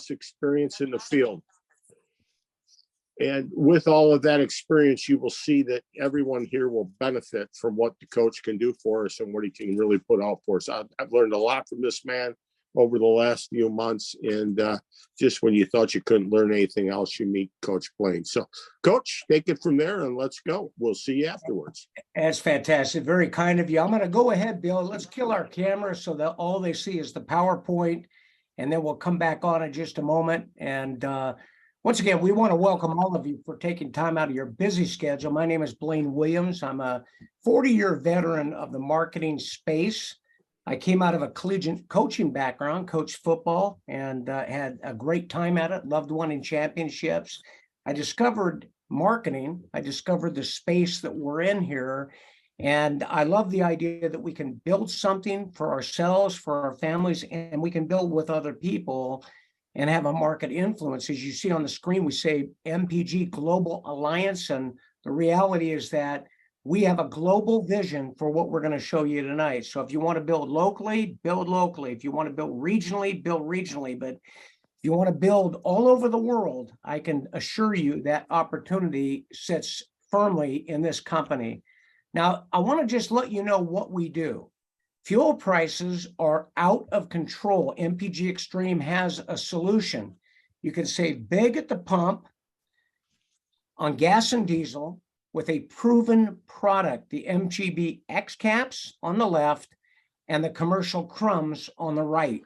experience in the field. And with all of that experience, you will see that everyone here will benefit from what the coach can do for us and what he can really put out for us. I've learned a lot from this man over the last few months. And just when you thought you couldn't learn anything else, you meet Coach Blaine. So, Coach, take it from there and let's go. We'll see you afterwards. That's fantastic. Very kind of you. I'm going to go ahead, Bill. Let's kill our camera so that all they see is the PowerPoint. And then we'll come back on in just a moment. And once again, we want to welcome all of you for taking time out of your busy schedule. My name is Blaine Williams. I'm a 40-year veteran of the marketing space. I came out of a collegiate coaching background, coached football, and had a great time at it, loved winning championships. I discovered marketing. I discovered the space that we're in here. And I love the idea that we can build something for ourselves, for our families, and we can build with other people and have a market influence. As you see on the screen, we say MPG Global Alliance. And the reality is that we have a global vision for what we're going to show you tonight. So if you want to build locally, build locally. If you want to build regionally, build regionally. But if you want to build all over the world, I can assure you that opportunity sits firmly in this company. Now, I want to just let you know what we do. Fuel prices are out of control. Mpgxtreme has a solution. You can save big at the pump on gas and diesel with a proven product, the MGB caps on the left and the commercial crumbs on the right.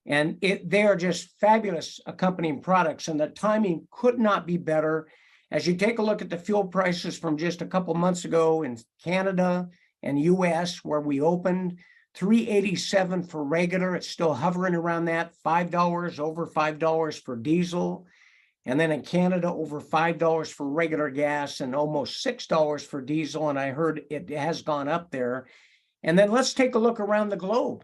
And they are just fabulous accompanying products, and the timing could not be better. As you take a look at the fuel prices from just a couple months ago in Canada and US, where we opened, $3.87 for regular. It's still hovering around that, $5, over $5 for diesel. And then in Canada, over $5 for regular gas and almost $6 for diesel. And I heard it has gone up there. And then let's take a look around the globe.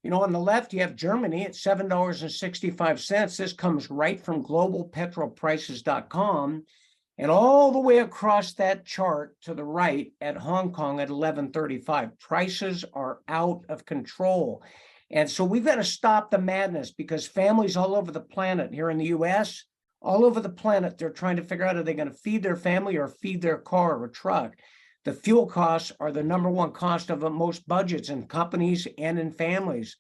You know, on the left, you have Germany at $7.65. This comes right from globalpetrolprices.com. And all the way across that chart to the right at Hong Kong at 11.35. Prices are out of control. And so we've got to stop the madness, because families all over the planet, here in the US, all over the planet, they're trying to figure out, are they going to feed their family or feed their car or truck? The fuel costs are the number one cost of most budgets in companies and in families.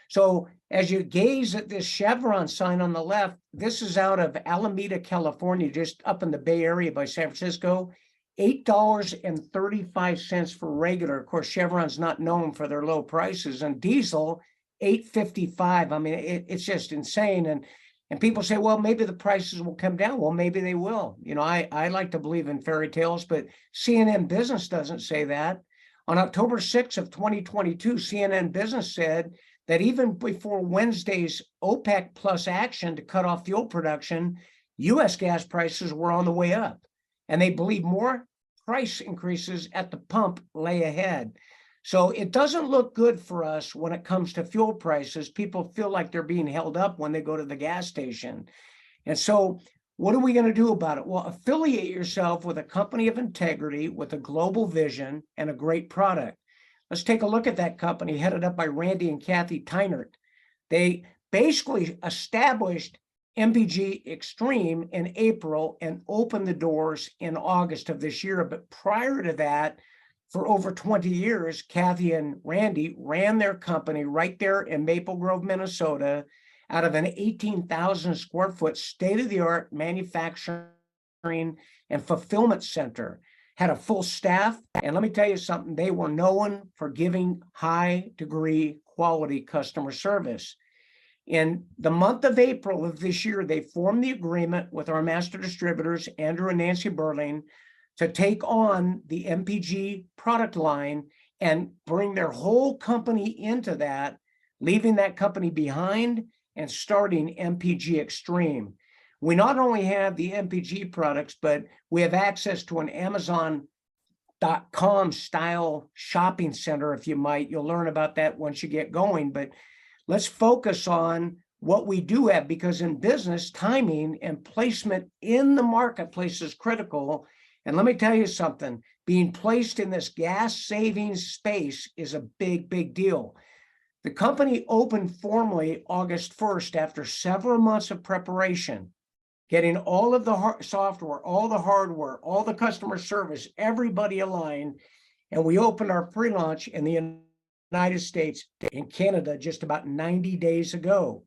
So as you gaze at this Chevron sign on the left, this is out of Alameda, California, just up in the Bay Area by San Francisco, $8.35 for regular. Of course, Chevron's not known for their low prices, and diesel, $8.55. I mean, it's just insane. And people say, well, maybe the prices will come down. Well, maybe they will. You know, I like to believe in fairy tales, but CNN Business doesn't say that. On October 6th of 2022, CNN Business said that even before Wednesday's OPEC plus action to cut off fuel production, U.S. gas prices were on the way up. And they believe more price increases at the pump lay ahead. So it doesn't look good for us when it comes to fuel prices. People feel like they're being held up when they go to the gas station. And so what are we going to do about it? Well, affiliate yourself with a company of integrity, with a global vision and a great product. Let's take a look at that company headed up by Randy and Kathy Tynert. They basically established Mpgxtreme in April and opened the doors in August of this year. But prior to that, for over 20 years, Kathy and Randy ran their company right there in Maple Grove, Minnesota, out of an 18,000 square foot state-of-the-art manufacturing and fulfillment center. Had a full staff, and let me tell you something, they were known for giving high degree quality customer service. In the month of April of this year, they formed the agreement with our master distributors, Andrew and Nancy Burling, to take on the MPG product line and bring their whole company into that, leaving that company behind and starting Mpgxtreme. We not only have the MPG products, but we have access to an Amazon.com style shopping center, if you might. You'll learn about that once you get going. But let's focus on what we do have, because in business, timing and placement in the marketplace is critical. And let me tell you something, being placed in this gas savings space is a big, big deal. The company opened formally August 1st after several months of preparation, getting all of the software, all the hardware, all the customer service, everybody aligned. And we opened our pre-launch in the United States and Canada just about 90 days ago.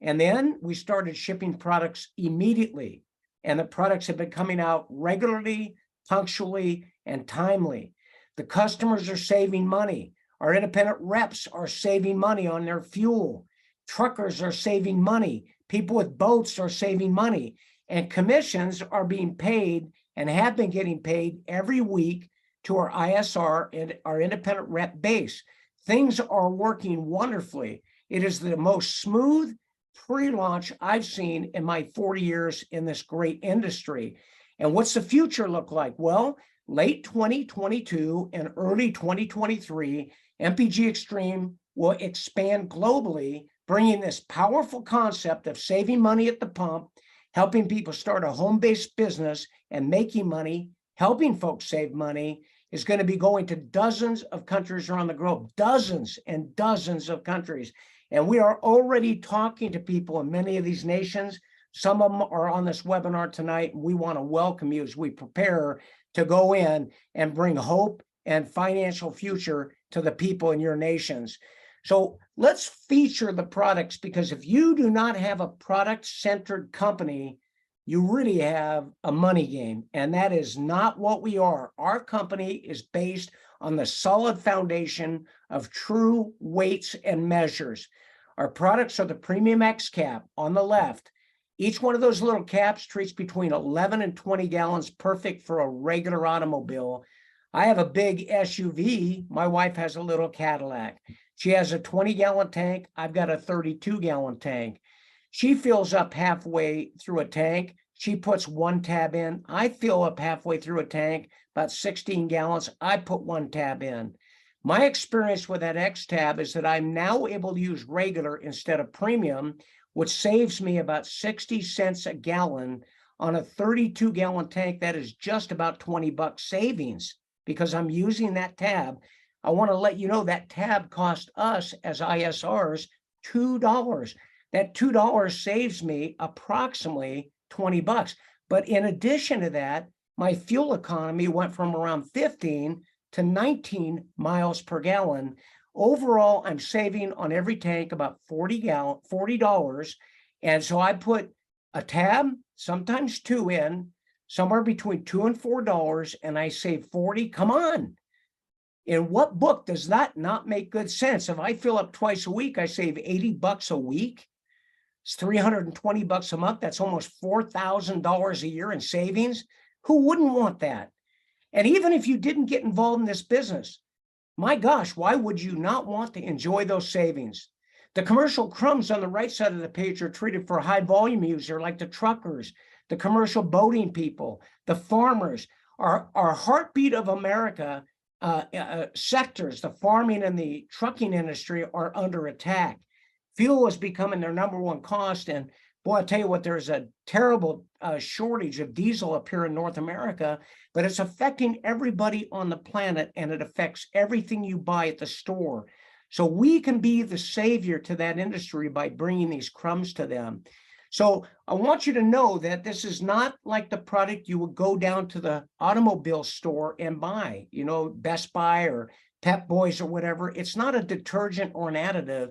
And then we started shipping products immediately. And the products have been coming out regularly, punctually, and timely. The customers are saving money. Our independent reps are saving money on their fuel. Truckers are saving money. People with boats are saving money. And commissions are being paid and have been getting paid every week to our ISR and our independent rep base. Things are working wonderfully. It is the most smooth pre-launch I've seen in my 40 years in this great industry. And what's the future look like? Well, late 2022 and early 2023, Mpgxtreme will expand globally, bringing this powerful concept of saving money at the pump, helping people start a home-based business and making money, helping folks save money, is going to be going to dozens of countries around the globe, dozens and dozens of countries. And we are already talking to people in many of these nations. Some of them are on this webinar tonight. And we want to welcome you as we prepare to go in and bring hope and financial future to the people in your nations. So let's feature the products, because if you do not have a product-centered company, you really have a money game. And that is not what we are. Our company is based on the solid foundation of true weights and measures. Our products are the Premium X cap on the left. Each one of those little caps treats between 11 and 20 gallons, perfect for a regular automobile. I have a big SUV. My wife has a little Cadillac. She has a 20-gallon tank. I've got a 32-gallon tank. She fills up halfway through a tank. She puts one tab in. I fill up halfway through a tank, about 16 gallons. I put one tab in. My experience with that X tab is that I'm now able to use regular instead of premium, which saves me about 60 cents a gallon on a 32-gallon tank. That is just about 20 bucks savings because I'm using that tab. I want to let you know that tab cost us as ISRs $2. That $2 saves me approximately 20 bucks. But in addition to that, my fuel economy went from around 15 to 19 miles per gallon. Overall, I'm saving on every tank about $40. And so I put a tab, sometimes two in, somewhere between $2 and $4, and I save 40. Come on. In what book does that not make good sense? If I fill up twice a week, I save 80 bucks a week. It's 320 bucks a month. That's almost $4,000 a year in savings. Who wouldn't want that? And even if you didn't get involved in this business, my gosh, why would you not want to enjoy those savings? The commercial crumbs on the right side of the page are treated for high volume user, like the truckers, the commercial boating people, the farmers. Our heartbeat of America sectors, the farming and the trucking industry, are under attack. Fuel is becoming their number one cost. And boy, I tell you what, there's a terrible shortage of diesel up here in North America, but it's affecting everybody on the planet, and it affects everything you buy at the store. So we can be the savior to that industry by bringing these crumbs to them. So I want you to know that this is not like the product you would go down to the automobile store and buy, you know, Best Buy or Pep Boys or whatever. It's not a detergent or an additive.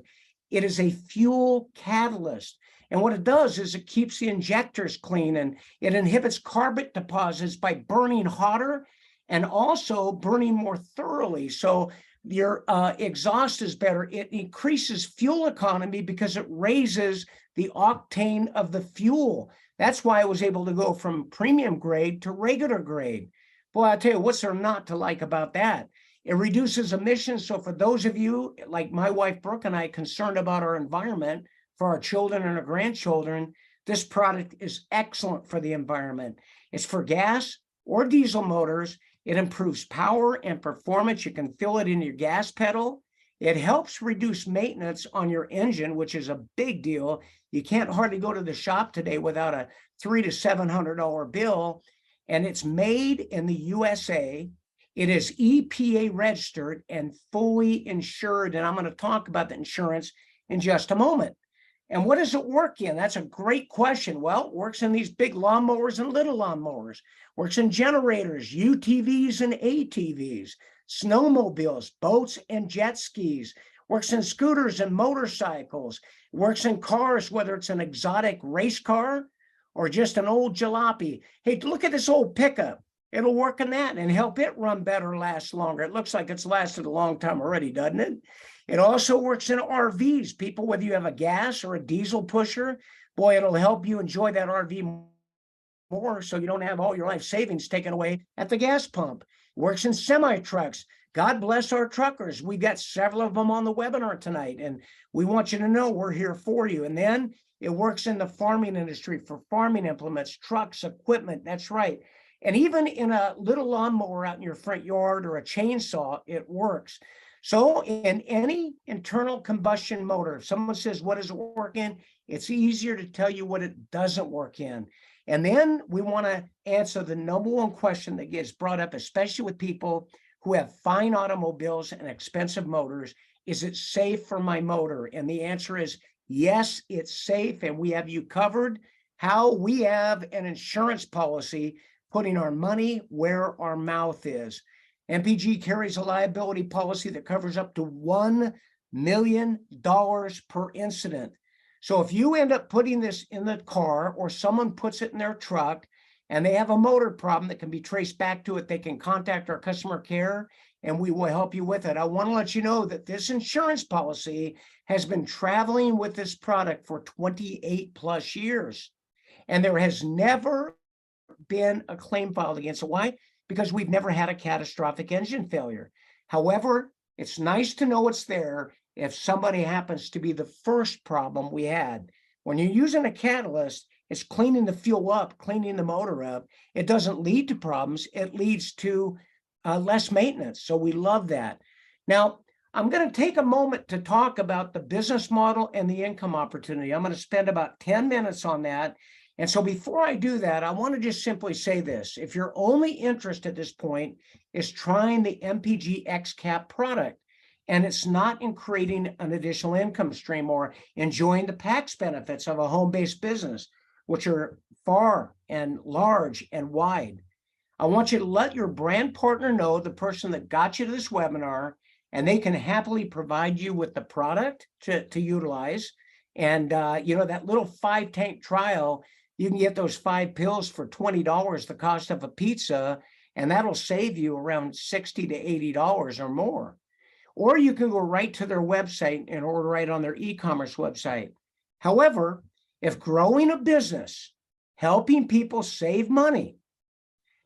It is a fuel catalyst. And what it does is it keeps the injectors clean, and it inhibits carbon deposits by burning hotter and also burning more thoroughly. So your exhaust is better. It increases fuel economy because it raises the octane of the fuel. That's why I was able to go from premium grade to regular grade. Boy, I tell you, what's there not to like about that? It reduces emissions. So for those of you like my wife, Brooke, and I, concerned about our environment, for our children and our grandchildren, this product is excellent for the environment. It's for gas or diesel motors. It improves power and performance. You can fill it in your gas pedal. It helps reduce maintenance on your engine, which is a big deal. You can't hardly go to the shop today without a $300 to $700 bill. And it's made in the USA. It is EPA registered and fully insured. And I'm going to talk about the insurance in just a moment. And what does it work in? That's a great question. Well, it works in these big lawnmowers and little lawnmowers, works in generators, UTVs and ATVs, snowmobiles, boats and jet skis, works in scooters and motorcycles, works in cars, whether it's an exotic race car or just an old jalopy. Hey, look at this old pickup. It'll work in that and help it run better, last longer. It looks like it's lasted a long time already, doesn't it? It also works in RVs. People, whether you have a gas or a diesel pusher, boy, it'll help you enjoy that RV more so you don't have all your life savings taken away at the gas pump. It works in semi-trucks. God bless our truckers. We've got several of them on the webinar tonight, and we want you to know we're here for you. And then it works in the farming industry for farming implements, trucks, equipment. That's right. And even in a little lawnmower out in your front yard or a chainsaw, it works. So in any internal combustion motor, if someone says, what does it work in? It's easier to tell you what it doesn't work in. And then we want to answer the number one question that gets brought up, especially with people who have fine automobiles and expensive motors. Is it safe for my motor? And the answer is yes, it's safe. And we have you covered. How? We have an insurance policy putting our money where our mouth is. MPG carries a liability policy that covers up to $1 million per incident. So if you end up putting this in the car or someone puts it in their truck and they have a motor problem that can be traced back to it, they can contact our customer care and we will help you with it. I want to let you know that this insurance policy has been traveling with this product for 28 plus years. And there has never been a claim filed against it. Why? Because we've never had a catastrophic engine failure. However, it's nice to know it's there if somebody happens to be the first problem we had. When you're using a catalyst, it's cleaning the fuel up, cleaning the motor up. It doesn't lead to problems. It leads to less maintenance. So we love that. Now, I'm going to take a moment to talk about the business model and the income opportunity. I'm going to spend about 10 minutes on that. And so before I do that, I want to just simply say this. If your only interest at this point is trying the Mpgxtreme product, and it's not in creating an additional income stream or enjoying the tax benefits of a home-based business, which are far and large and wide, I want you to let your brand partner know, the person that got you to this webinar, and they can happily provide you with the product to utilize. And, that little 5-tank trial, you can get those 5 pills for $20, the cost of a pizza, and that'll save you around $60 to $80 or more. Or you can go right to their website and order right on their e-commerce website. However, if growing a business, helping people save money,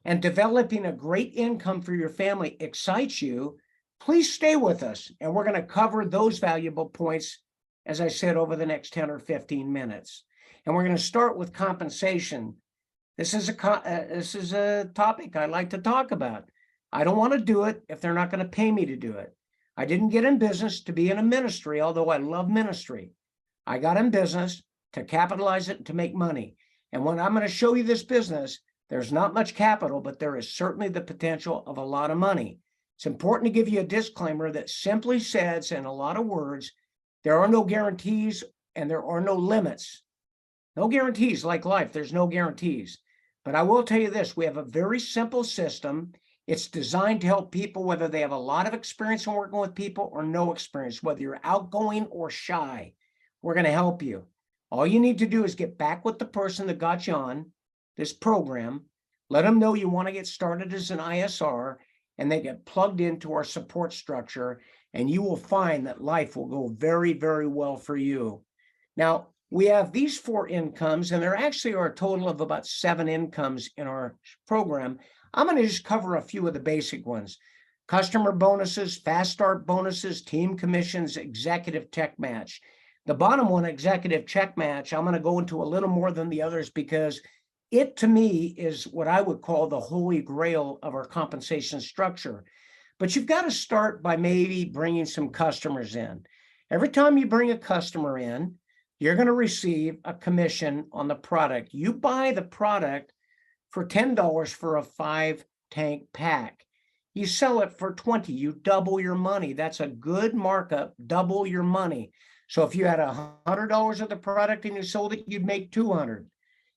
and developing a great income for your family excites you, please stay with us. And we're going to cover those valuable points, as I said, over the next 10 or 15 minutes. And we're going to start with compensation. This is a topic I like to talk about. I don't want to do it if they're not going to pay me to do it. I didn't get in business to be in a ministry, although I love ministry. I got in business to capitalize it and to make money. And when I'm going to show you this business, there's not much capital, but there is certainly the potential of a lot of money. It's important to give you a disclaimer that simply says, in a lot of words, there are no guarantees and there are no limits. No guarantees, like life, there's no guarantees. But I will tell you this, we have a very simple system. It's designed to help people, whether they have a lot of experience in working with people or no experience, whether you're outgoing or shy, we're going to help you. All you need to do is get back with the person that got you on this program, let them know you want to get started as an ISR, and they get plugged into our support structure, and you will find that life will go very, very well for you. Now, we have these 4 incomes, and there actually are a total of about 7 incomes in our program. I'm going to just cover a few of the basic ones. Customer bonuses, fast start bonuses, team commissions, executive check match. The bottom one, executive check match, I'm going to go into a little more than the others because it, to me, is what I would call the holy grail of our compensation structure. But you've got to start by maybe bringing some customers in. Every time you bring a customer in, you're going to receive a commission on the product. You buy the product for $10 for a 5-tank pack. You sell it for 20, you double your money. That's a good markup, double your money. So if you had $100 of the product and you sold it, you'd make 200.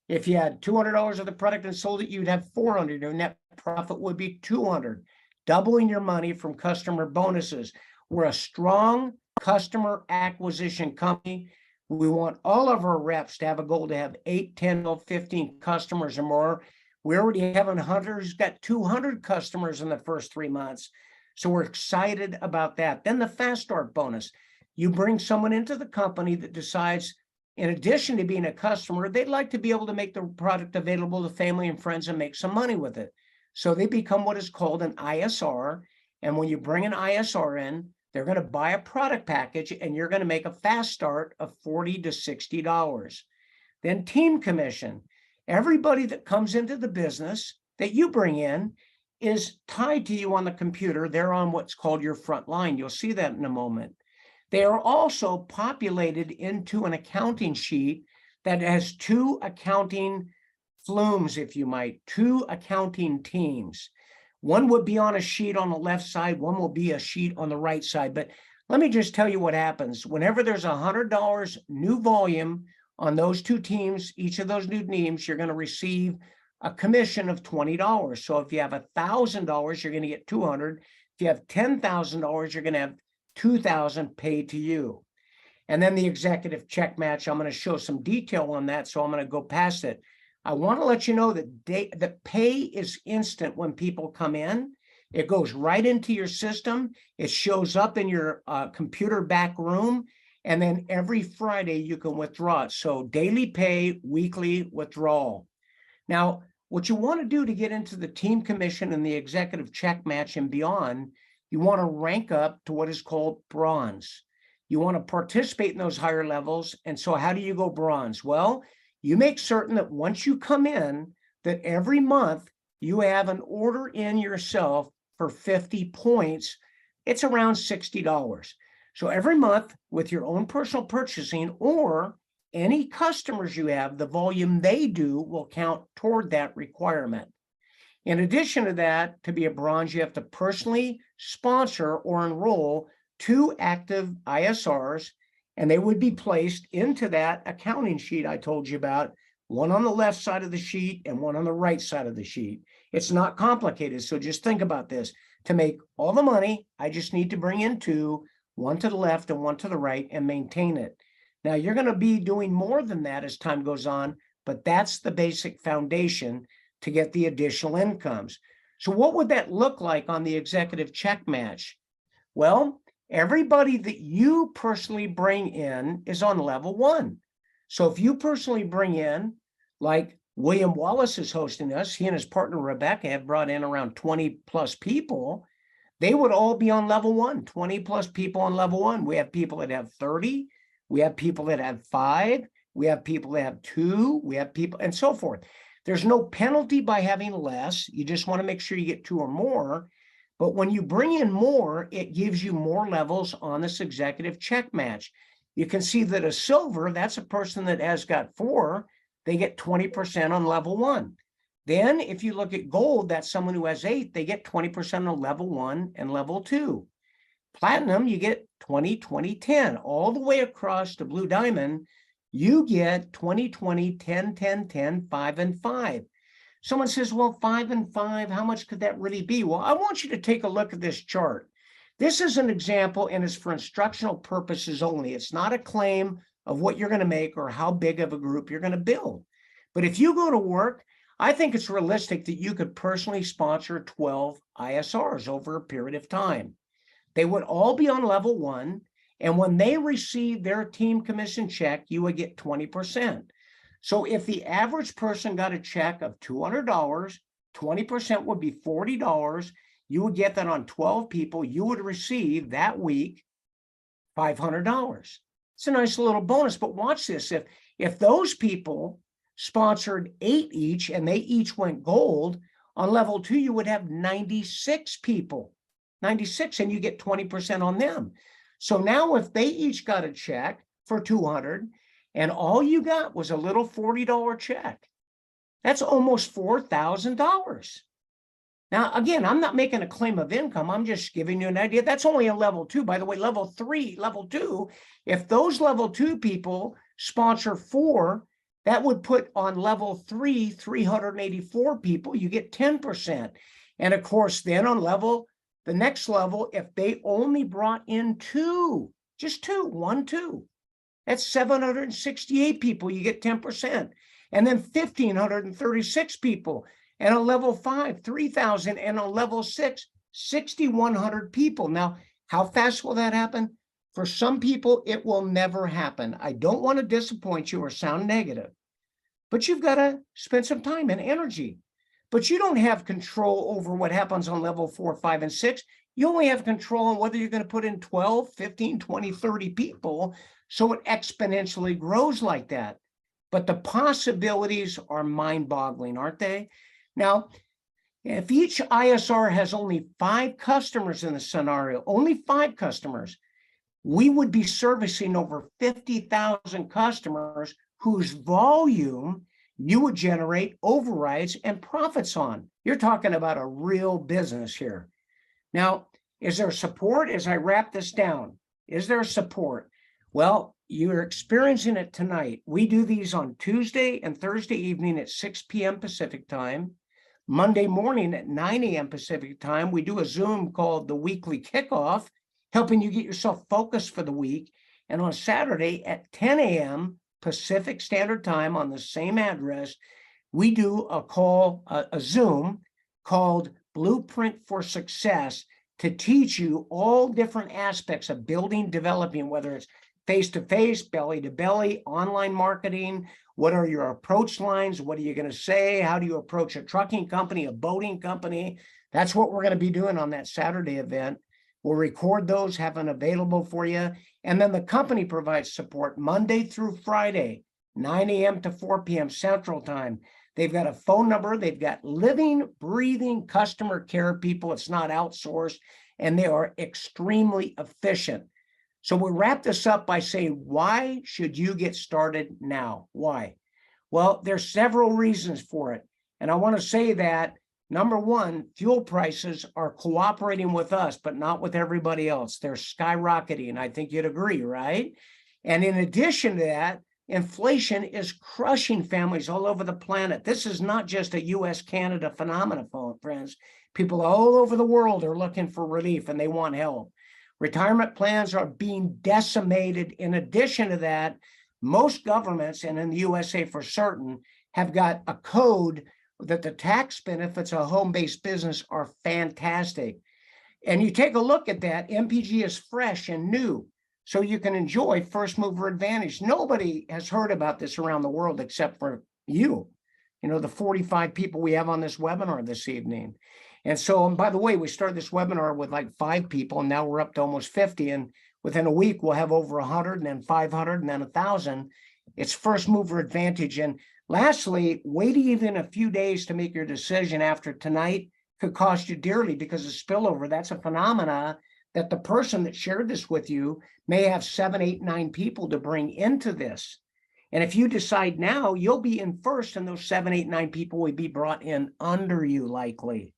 If you had $200 of the product and sold it, you'd have 400. Your net profit would be 200, doubling your money from customer bonuses. We're a strong customer acquisition company. We want all of our reps to have a goal to have 8, 10, 12, 15 customers or more. We already have a hunter who's got 200 customers in the first 3 months. So we're excited about that. Then the fast start bonus. You bring someone into the company that decides, in addition to being a customer, they'd like to be able to make the product available to family and friends and make some money with it. So they become what is called an ISR. And when you bring an ISR in, they're going to buy a product package and you're going to make a fast start of $40 to $60. Then team commission. Everybody that comes into the business that you bring in is tied to you on the computer. They're on what's called your front line. You'll see that in a moment. They are also populated into an accounting sheet that has 2 accounting flumes, if you might, 2 accounting teams. One would be on a sheet on the left side, one will be a sheet on the right side. But let me just tell you what happens. Whenever there's $100 new volume on those 2 teams, each of those new teams, you're going to receive a commission of $20. So if you have $1,000, you're going to get $200. If you have $10,000, you're going to have $2,000 paid to you. And then the executive check match, I'm going to show some detail on that, so I'm going to go past it. I want to let you know that the pay is instant when people come in. It goes right into your system. It shows up in your computer back room. And then every Friday you can withdraw it. So daily pay, weekly withdrawal. Now, what you want to do to get into the team commission and the executive check match and beyond, you want to rank up to what is called bronze. You want to participate in those higher levels. And so how do you go bronze? Well, you make certain that once you come in, that every month you have an order in yourself for 50 points. It's around $60. So every month with your own personal purchasing or any customers you have, the volume they do will count toward that requirement. In addition to that, to be a bronze, you have to personally sponsor or enroll 2 active ISRs, and they would be placed into that accounting sheet I told you about, one on the left side of the sheet and one on the right side of the sheet. It's not complicated, so just think about this. To make all the money, I just need to bring in 2, one to the left and one to the right, and maintain it. Now, you're going to be doing more than that as time goes on, but that's the basic foundation to get the additional incomes. So what would that look like on the executive check match? Well, everybody that you personally bring in is on level 1. So if you personally bring in, like William Wallace is hosting us, he and his partner Rebecca have brought in around 20 plus people. They would all be on level 1, 20 plus people on level 1. We have people that have 30. We have people that have 5. We have people that have 2. We have people and so forth. There's no penalty by having less. You just want to make sure you get 2 or more. But when you bring in more, it gives you more levels on this executive check match. You can see that a silver, that's a person that has got 4. They get 20% on level 1. Then if you look at gold, that's someone who has 8. They get 20% on level 1 and level 2. Platinum, you get 20, 20, 10. All the way across to blue diamond, you get 20, 20, 10, 10, 10, 5, and 5. Someone says, well, 5 and 5, how much could that really be? Well, I want you to take a look at this chart. This is an example, and it's for instructional purposes only. It's not a claim of what you're going to make or how big of a group you're going to build. But if you go to work, I think it's realistic that you could personally sponsor 12 ISRs over a period of time. They would all be on level 1. And when they receive their team commission check, you would get 20%. So if the average person got a check of $200, 20% would be $40. You would get that on 12 people. You would receive that week $500. It's a nice little bonus, but watch this. If those people sponsored 8 each and they each went gold, on level 2, you would have 96 people, 96, and you get 20% on them. So now if they each got a check for 200 and all you got was a little $40 check, that's almost $4,000. Now, again, I'm not making a claim of income. I'm just giving you an idea. That's only a level 2. By the way, level 3, level 2, if those level 2 people sponsor 4, that would put on level 3, 384 people, you get 10%. And of course, then on the next level, if they only brought in 2, just 2, 1, 2, that's 768 people, you get 10%. And then 1,536 people. And on level 5, 3,000, and on level 6, 6,100 people. Now, how fast will that happen? For some people, it will never happen. I don't want to disappoint you or sound negative, but you've got to spend some time and energy. But you don't have control over what happens on level 4, 5, and 6. You only have control on whether you're going to put in 12, 15, 20, 30 people, so it exponentially grows like that. But the possibilities are mind-boggling, aren't they? Now, if each ISR has only 5 customers in the scenario, only 5 customers, we would be servicing over 50,000 customers whose volume you would generate overrides and profits on. You're talking about a real business here. Now, is there support as I wrap this down? Is there support? Well, you're experiencing it tonight. We do these on Tuesday and Thursday evening at 6 p.m. Pacific time. Monday morning at 9 a.m. Pacific time, we do a Zoom called the Weekly Kickoff, helping you get yourself focused for the week. And on Saturday at 10 a.m. Pacific Standard Time on the same address, we do a Zoom called Blueprint for Success to teach you all different aspects of building, developing, whether it's face-to-face, belly-to-belly, online marketing. What are your approach lines? What are you going to say? How do you approach a trucking company, a boating company? That's what we're going to be doing on that Saturday event. We'll record those, have them available for you. And then the company provides support Monday through Friday, 9 a.m. to 4 p.m. Central Time. They've got a phone number. They've got living, breathing customer care people. It's not outsourced, and they are extremely efficient. So we wrap this up by saying, why should you get started now? Why? Well, there's several reasons for it. And I want to say that, number one, fuel prices are cooperating with us, but not with everybody else. They're skyrocketing. I think you'd agree, right? And in addition to that, inflation is crushing families all over the planet. This is not just a US, Canada phenomenon, friends. People all over the world are looking for relief and they want help. Retirement plans are being decimated. In addition to that, most governments, and in the USA for certain, have got a code that the tax benefits of home-based business are fantastic. And you take a look at that, MPG is fresh and new, so you can enjoy first mover advantage. Nobody has heard about this around the world except for you, the 45 people we have on this webinar this evening. And so, and by the way, we started this webinar with like 5 people, and now we're up to almost 50. And within a week, we'll have over 100, and then 500, and then 1,000. It's first mover advantage. And lastly, waiting even a few days to make your decision after tonight could cost you dearly because of spillover. That's a phenomena that the person that shared this with you may have 7, 8, 9 people to bring into this. And if you decide now, you'll be in first, and those 7, 8, 9 people will be brought in under you likely.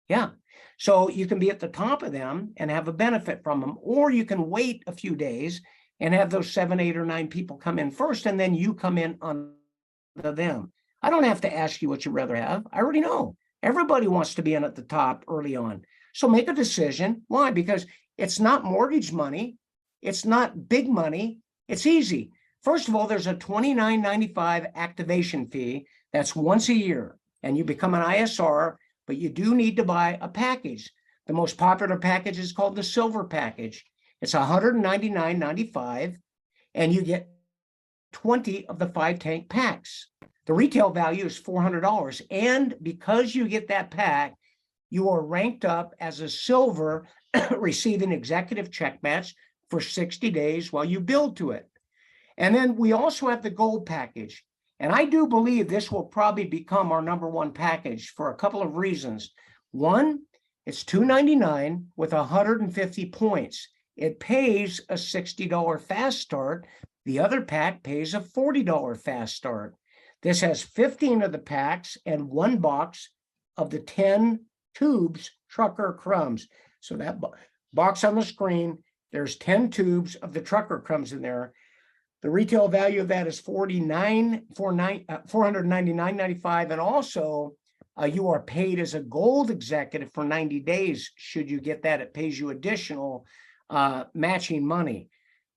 Yeah. So you can be at the top of them and have a benefit from them, or you can wait a few days and have those 7, 8, or 9 people come in first, and then you come in under them. I don't have to ask you what you'd rather have. I already know. Everybody wants to be in at the top early on. So make a decision. Why? Because it's not mortgage money. It's not big money. It's easy. First of all, there's a $29.95 activation fee. That's once a year, and you become an ISR. But you do need to buy a package. The most popular package is called the Silver Package. It's $199.95, and you get 20 of the 5-tank packs. The retail value is $400. And because you get that pack, you are ranked up as a Silver, receiving executive check match for 60 days while you build to it. And then we also have the Gold Package. And I do believe this will probably become our #1 package for a couple of reasons. One, it's $299 with 150 points. It pays a $60 fast start. The other pack pays a $40 fast start. This has 15 of the packs and 1 box of the 10 tubes trucker crumbs. So that box on the screen, there's 10 tubes of the trucker crumbs in there. The retail value of that is $499.95. And also, you are paid as a gold executive for 90 days. Should you get that, it pays you additional matching money.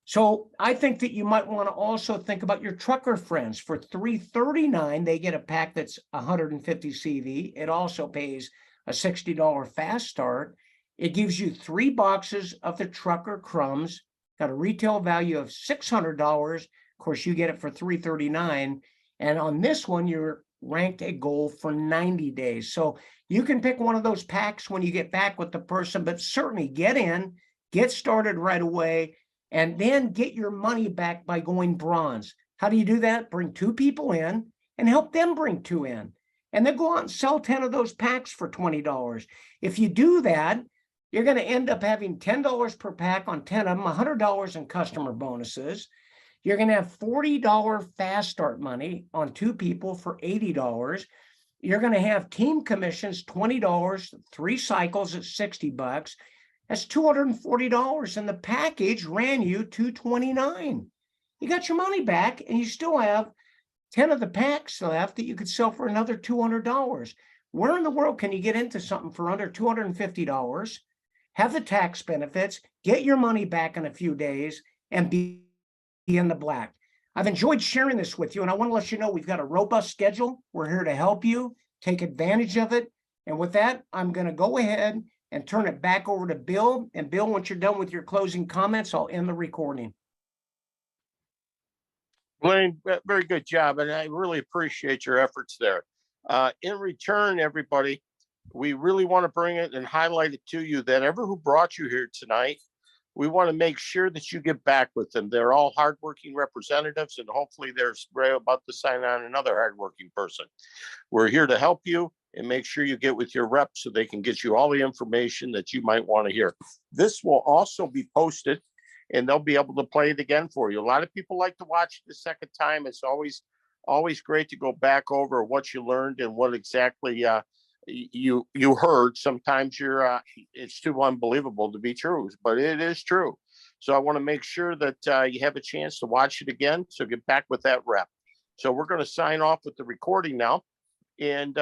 So I think that you might want to also think about your trucker friends. For $339, they get a pack that's 150 CV. It also pays a $60 fast start. It gives you 3 boxes of the trucker crumbs, got a retail value of $600. Of course, you get it for $339. And on this one, you're ranked a gold for 90 days. So you can pick one of those packs when you get back with the person, but certainly get in, get started right away, and then get your money back by going bronze. How do you do that? Bring 2 people in and help them bring 2 in. And then go out and sell 10 of those packs for $20. If you do that, you're going to end up having $10 per pack on 10 of them, $100 in customer bonuses. You're going to have $40 fast start money on 2 people for $80. You're going to have team commissions, $20, 3 cycles at $60. That's $240, and the package ran you $229. You got your money back, and you still have 10 of the packs left that you could sell for another $200. Where in the world can you get into something for under $250, have the tax benefits, get your money back in a few days, and be in the black? I've enjoyed sharing this with you, and I want to let you know we've got a robust schedule. We're here to help you take advantage of it. And with that, I'm going to go ahead and turn it back over to Bill. And Bill, once you're done with your closing comments, I'll end the recording. Blaine, very good job, and I really appreciate your efforts there. In return, everybody, we really want to bring it and highlight it to you that who brought you here tonight, we want to make sure that you get back with them. They're all hardworking representatives, and hopefully they're about to sign on another hardworking person. We're here to help you and make sure you get with your rep so they can get you all the information that you might want to hear. This will also be posted, and they'll be able to play it again for you. A lot of people like to watch it the second time. It's always great to go back over what you learned and what exactly you heard. Sometimes it's too unbelievable to be true, but it is true. So I want to make sure that you have a chance to watch it again. So get back with that rep. So we're going to sign off with the recording now, and